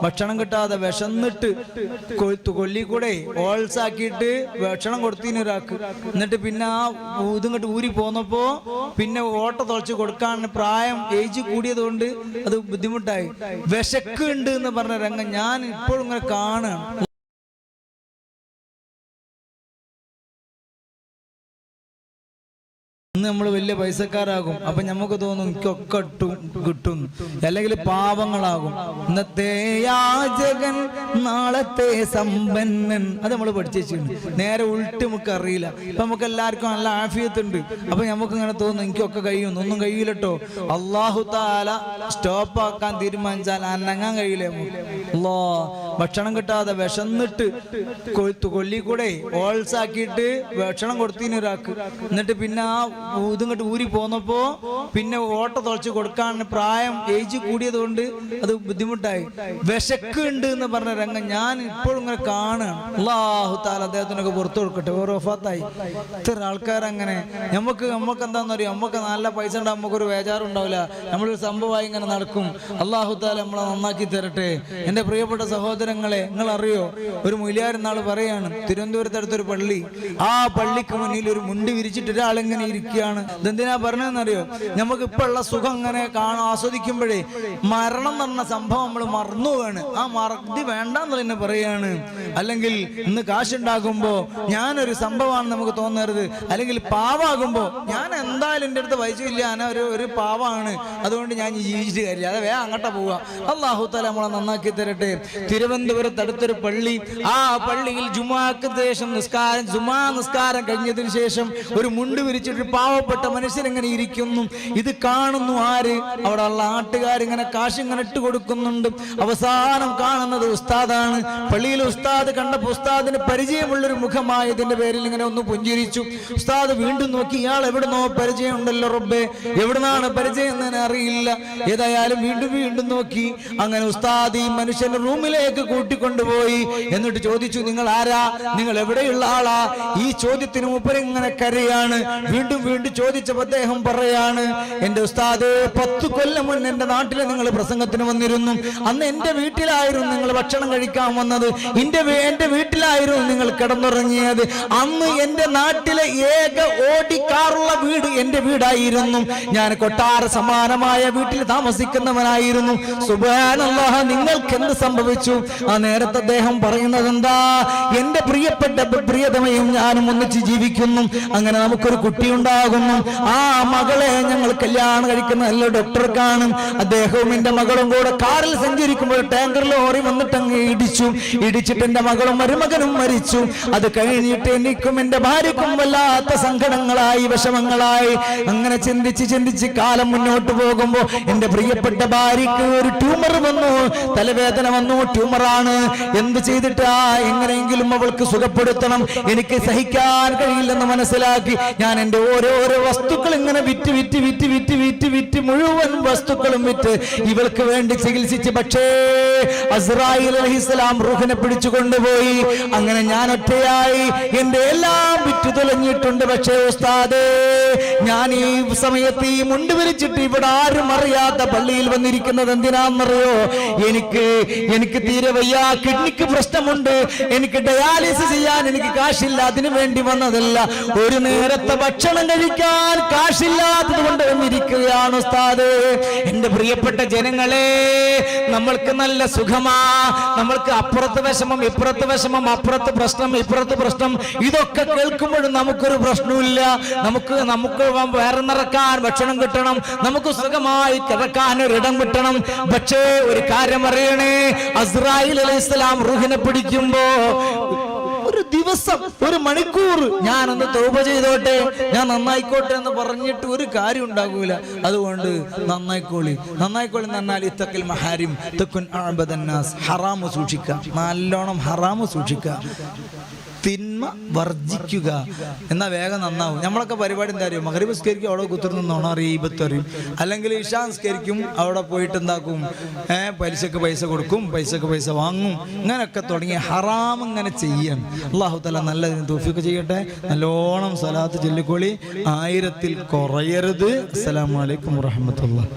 ഭക്ഷണം കിട്ടാതെ വിശന്നിട്ട് കൊല്ലി കൂടെ ഓൾസാക്കിയിട്ട് ഭക്ഷണം കൊടുത്തിന് ഒരാൾക്ക്. എന്നിട്ട് പിന്നെ ആ ഇതുങ്ങോട്ട് ഊരി പോന്നപ്പോ പിന്നെ ഓട്ട തുളച്ച് കൊടുക്കാൻ പ്രായം ഏജ് കൂടിയത് കൊണ്ട് അത് ബുദ്ധിമുട്ടായി. വിശക്കുണ്ട് എന്ന് പറഞ്ഞ രംഗം ഞാൻ ഇപ്പോഴും ഇങ്ങനെ കാണുകയാണ്. ഇന്ന് നമ്മൾ വലിയ പൈസക്കാരാകും, അപ്പൊ നമുക്ക് തോന്നും എനിക്കൊക്കെ കിട്ടും, അല്ലെങ്കിൽ പാവങ്ങളാകും. ഇന്നത്തെ യാചകൻ നാളത്തെ സമ്പന്നൻ, അത് നമ്മൾ പഠിച്ചിട്ടുണ്ട്. നേരെ ഉൾട്ട് നമുക്ക് അറിയില്ല. ഇപ്പൊ നമുക്ക് എല്ലാവർക്കും നല്ല ആഫിയത്തുണ്ട്, അപ്പൊ നമുക്ക് ഇങ്ങനെ തോന്നും എനിക്കൊക്കെ കഴിയും. ഒന്നും കഴിയില്ലട്ടോ. അള്ളാഹു താല സ്റ്റോപ്പാക്കാൻ തീരുമാനിച്ചാൽ അനങ്ങാൻ കഴിയില്ലേ? അല്ലോ ഭക്ഷണം കിട്ടാതെ വിശന്നിട്ട് കൊല്ലി കൂടെ ഓൾസാക്കിയിട്ട് ഭക്ഷണം കൊടുത്തിന് ഒരാൾക്ക്. എന്നിട്ട് പിന്നെ ആ ഇതുങ്ങോട്ട് ഊരി പോന്നപ്പോ പിന്നെ ഓട്ട തുളച്ച് കൊടുക്കാൻ പ്രായം ഏജ് കൂടിയത് കൊണ്ട് അത് ബുദ്ധിമുട്ടായി. വിശക്കുണ്ട് എന്ന് പറഞ്ഞ രംഗം ഞാൻ ഇപ്പോഴും ഇങ്ങനെ കാണുകയാണ്. അല്ലാഹു തആല അദ്ദേഹത്തിനൊക്കെ പുറത്തു കൊടുക്കട്ടെ. ഓരോ വഫാത്തായി ഇത്ര ആൾക്കാരങ്ങനെ. നമുക്ക് എന്താന്ന് അറിയാം, നമുക്ക് നല്ല പൈസ ഉണ്ടാകും, നമുക്കൊരു വേജാറുണ്ടാവില്ല. നമ്മളൊരു സംഭവമായി ഇങ്ങനെ നടക്കും. അല്ലാഹു തആല നമ്മളെ നന്നാക്കി തരട്ടെ. എൻ്റെ പ്രിയപ്പെട്ട സഹോദരങ്ങളെ, നിങ്ങൾ അറിയോ, ഒരു മുലിയാർ നാൾ പറയാണ്, തിരുവനന്തപുരത്ത് അടുത്തൊരു പള്ളി, ആ പള്ളിക്ക് മുന്നിൽ ഒരു മുണ്ട് വിരിച്ചിട്ട് ഒരാളിങ്ങനെ ഇരിക്കുകയാണ്. ഇതെന്തിനാ പറഞ്ഞതെന്നറിയോ? നമുക്ക് ഇപ്പൊ ഉള്ള സുഖം ഇങ്ങനെ ആസ്വദിക്കുമ്പോഴേ മരണം എന്ന സംഭവം നമ്മൾ മറന്നുപോവാണ്. ആ മറതി വേണ്ടെന്ന് തന്നെ പറയാണ്. അല്ലെങ്കിൽ ഇന്ന് കാശുണ്ടാകുമ്പോ ഞാനൊരു സംഭവമാണെന്ന് നമുക്ക് തോന്നരുത്. അല്ലെങ്കിൽ പാവാകുമ്പോ ഞാൻ എന്തായാലും എൻ്റെ അടുത്ത് പൈസ ഇല്ല, ഞാൻ ഒരു പാവാണ്, അതുകൊണ്ട് ഞാൻ ജീവിച്ചിട്ട് കാര്യമില്ല, അത് വേഗം അങ്ങോട്ടാ പോവുക. അല്ലാഹു തആല നമ്മളെ നന്നാക്കി തരട്ടെ. തിരുവനന്തപുരത്ത് അടുത്തൊരു പള്ളി, ആ പള്ളിയിൽ ജുമാക്ക് ശേഷം ജുമാ നിസ്കാരം കഴിഞ്ഞതിന് ശേഷം ഒരു മുണ്ട് വിരിച്ചിട്ട് പാവപ്പെട്ട മനുഷ്യരെങ്ങനെ ഇരിക്കുന്നു. ഇത് കാണുന്നു ആര്? അവിടെ ഉള്ള നാട്ടുകാരിങ്ങനെ കാശ് ഇങ്ങനെ ഇട്ട് കൊടുക്കുന്നുണ്ട്. അവസാനം കാണുന്നത് ഉസ്താദാണ്. പള്ളിയിൽ ഉസ്താദ് കണ്ടപ്പോൾ ഉസ്താദിന് പരിചയമുള്ളൊരു മുഖമായതിന്റെ പേരിൽ ഇങ്ങനെ ഒന്ന് പുഞ്ചിരിച്ചു. ഉസ്താദ് വീണ്ടും നോക്കി, ഇയാൾ എവിടുന്നോ പരിചയം ഉണ്ടല്ലോ റബ്ബേ, എവിടുന്നാണ് പരിചയം എന്ന് അറിയില്ല. ഏതായാലും വീണ്ടും നോക്കി. അങ്ങനെ ഉസ്താദ് ഈ മനുഷ്യന്റെ റൂമിലേക്ക് കൂട്ടിക്കൊണ്ടുപോയി. എന്നിട്ട് ചോദിച്ചു, നിങ്ങൾ ആരാ, നിങ്ങൾ എവിടെയുള്ള ആളാ? ഈ ചോദ്യത്തിന് മൂപ്പര് ഇങ്ങനെ കരയാണ്. വീണ്ടും ചോദിച്ചപ്പോൾ അദ്ദേഹം പറയാണ്, എന്റെ ഉസ്താദ് 10 കൊല്ലം മുന്നേ എന്റെ നാട്ടിൽ നിങ്ങൾ പ്രസംഗത്തിന് വന്നിരുന്നു. അന്ന് എന്റെ വീട്ടിലായിരുന്നു നിങ്ങൾ ഭക്ഷണം കഴിക്കാൻ വന്നത്, എന്റെ വീട്ടിലായിരുന്നു നിങ്ങൾ കിടന്നുറങ്ങിയത്. അന്ന് എന്റെ നാട്ടിലെ ഏക ഓടിക്കാറുള്ള വീട് എന്റെ വീടായിരുന്നു. ഞാൻ കൊട്ടാര സമാനമായ വീട്ടിൽ താമസിക്കുന്നവനായിരുന്നു. സുബ്ഹാനല്ലാഹ്, നിങ്ങൾക്ക് എന്ത് സംഭവിച്ചു? ആ നേരത്തെ അദ്ദേഹം പറയുന്നത് എന്താ, എന്റെ പ്രിയപ്പെട്ട പ്രിയതമയും ഞാനും ഒന്നിച്ച് ജീവിക്കുന്നു. അങ്ങനെ നമുക്കൊരു കുട്ടിയുണ്ടാകുന്നു. ആ മകളെ ഞങ്ങൾ കല്യാണം കഴിക്കുന്ന നല്ല ഡോക്ടർക്കാണ്. അദ്ദേഹവും എന്റെ മകളും കൂടെ കാറിൽ സഞ്ചരിക്കുമ്പോൾ ടാങ്കർ ലോറി വന്നിട്ട് അങ്ങ് ഇടിച്ചിട്ട് എന്റെ മകളും മരുമകനും മരിച്ചു. അത് കഴിഞ്ഞിട്ട് എനിക്കും എന്റെ ഭാര്യക്കും വല്ലാത്ത സങ്കടങ്ങളായി, വിഷമങ്ങളായി. അങ്ങനെ ചിന്തിച്ച് കാലം മുന്നോട്ട് പോകുമ്പോ എന്റെ പ്രിയപ്പെട്ട ഭാര്യക്ക് ഒരു ട്യൂമർ വന്നു, തലവേദന വന്നു. ട്യൂമറാണ്. എന്ത് ചെയ്തിട്ടാ എങ്ങനെയെങ്കിലും അവൾക്ക് സുഖപ്പെടുത്തണം, എനിക്ക് സഹിക്കാൻ കഴിയില്ലെന്ന് മനസ്സിലാക്കി ഞാൻ എന്റെ ഓരോരോ വസ്തുക്കൾ ഇങ്ങനെ വിറ്റ് മുഴുവൻ വസ്തുക്കളും വിറ്റ് ഇവൾക്ക് വേണ്ടി ചികിത്സിച്ച്. പക്ഷേ അസ്രായീൽ അലൈഹിസ്സലാം റൂഹിനെ പിടിച്ചു കൊണ്ടുപോയി. അങ്ങനെ ഞാൻ ഒറ്റയായി, എന്റെ എല്ലാം വിറ്റ് തുലഞ്ഞിട്ടുണ്ട്. പക്ഷേ ഉസ്താദേ, ഞാൻ ഈ സമയത്ത് ഈ മുണ്ട് വിരിച്ചിട്ട് ഇവിടെ ആരും അറിയാത്ത പള്ളിയിൽ വന്നിരിക്കുന്നത് എന്തിനാണെന്നറിയോ? എനിക്ക് തീരെ വയ്യ, കിഡ്നിക്ക് പ്രശ്നമുണ്ട്, എനിക്ക് ഡയാലിസിസ് ചെയ്യാൻ എനിക്ക് കാശില്ല, അതിനു വേണ്ടി വന്നതല്ല. ഒരു നേരത്തെ ഭക്ഷണം കഴിക്കാൻ കാശില്ലാത്തത് കൊണ്ട് വന്നിരിക്കുകയാണ് ഉസ്താദ്. എന്റെ പ്രിയപ്പെട്ട ജനങ്ങളെ, നമ്മൾക്ക് നല്ല സുഖമാ, നമ്മൾക്ക് അപ്പുറത്ത് വിഷമം, ഇപ്പുറത്ത് വിഷമം, അപ്പുറത്ത് പ്രശ്നം, ഇപ്പുറത്ത് പ്രശ്നം. ഇതൊക്കെ കേൾക്കുമ്പോഴും നമുക്കൊരു പ്രശ്നമില്ല. നമുക്ക് വേറെ നിറക്കാൻ ഭക്ഷണം കിട്ടണം, നമുക്ക് സുഖമായി കിടക്കാൻ ഒരിടം കിട്ടണം. പക്ഷേ ഒരു കാര്യം അറിയണേ, അസ്രായീൽ അലൈഹിസ്സലാം റൂഹിനെ പിടിക്കുമ്പോ ഒരു ദിവസം, ഒരു മണിക്കൂർ ഞാനൊന്ന് തൗബ ചെയ്തോട്ടെ, ഞാൻ നന്നായിക്കോട്ടെ എന്ന് പറഞ്ഞിട്ട് ഒരു കാര്യം ഉണ്ടാകൂല. അതുകൊണ്ട് നന്നായിക്കോളി എന്ന് പറഞ്ഞാൽ ഇത്തഖിൽ മഹാരിം തകുൻ അഅബദന്നാസ്, ഹറാമ് സൂക്ഷിക്കുക, നല്ലോണം ഹറാമ് സൂക്ഷിക്കുക, തിന്മ വർജിക്കുക, എന്നാൽ വേഗം നന്നാവും. നമ്മളൊക്കെ പരിപാടി എന്താ അറിയും, മഗ്രിബ് നിസ്കരിക്കും, അവിടെ കുത്തിർന്നോണം അറിയും, ഇബത്തറിയും. അല്ലെങ്കിൽ ഇശാ നിസ്കരിക്കും, അവിടെ പോയിട്ട് എന്താക്കും, പലിശക്ക് പൈസ കൊടുക്കും, പൈസക്ക് പൈസ വാങ്ങും. ഇങ്ങനെയൊക്കെ തുടങ്ങി ഹറാം ഇങ്ങനെ ചെയ്യണം. അല്ലാഹു തആല നല്ലതിന് തൗഫീഖ് ചെയ്യട്ടെ. നല്ലോണം സ്വലാത്ത് ചൊല്ലിക്കോളി, 1000-ൽ കുറയരുത്. അസ്സലാമു അലൈക്കും വറഹ്മത്തുള്ളാഹി.